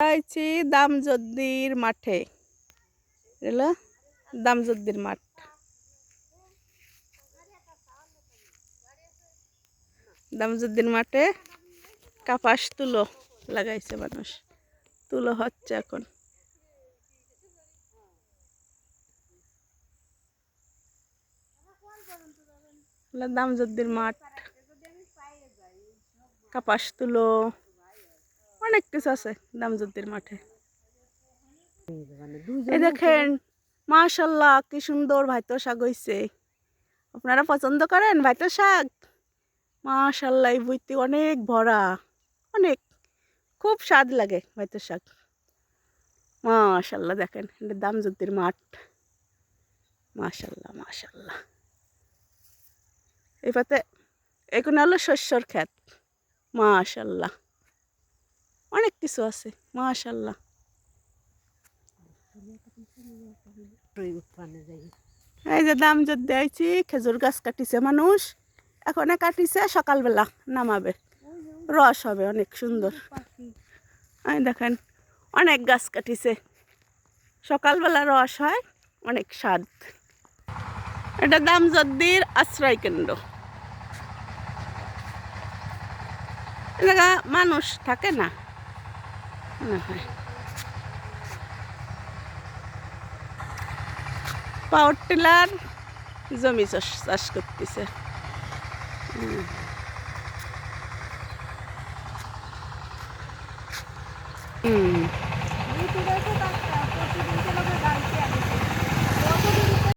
আইছি দামজদ্দির মাঠে। এলো দামজদ্দির মাঠ। দামজদ্দির মাঠে কাপাস তুলো লাগাইছে মানুষ, তুলো হচ্ছে এখন। দামজদ্দির মাঠ, কাপাস তুলো অনেক কিছু আছে দামজদ্দির মাঠে। এই দেখেন মাশাআল্লাহ কি সুন্দর ভাইতো শাক হইছে। আপনারা পছন্দ করেন ভাইতো শাক? মাশাআল্লাহ এই বইতে অনেক ভরা, অনেক খুব স্বাদ লাগে ভাইতো শাক। মাশাআল্লাহ দেখেন এটা দামজদ্দির মাঠ। মাশাআল্লাহ মাশাআল্লাহ। এই পাতে এখানে হলো শস্যর ক্ষেত। মাশাআল্লাহ অনেক কিছু আছে মাশাআল্লাহ। এই যে দামজদ্দি আইছি, খেজুর গাছ কাটিছে মানুষ, এখন কাটিছে, সকালবেলা নামাবে, রস হবে অনেক সুন্দর। এই দেখেন অনেক গাছ কাটিছে, সকালবেলা রস হয়, অনেক স্বাদ। এটা দামজদ্দির আশ্রয় কেন্দ্র। এলাকা মানুষ থাকে না মনে হয়। পাওয়ার টিলার জমি চাষ করতেছে।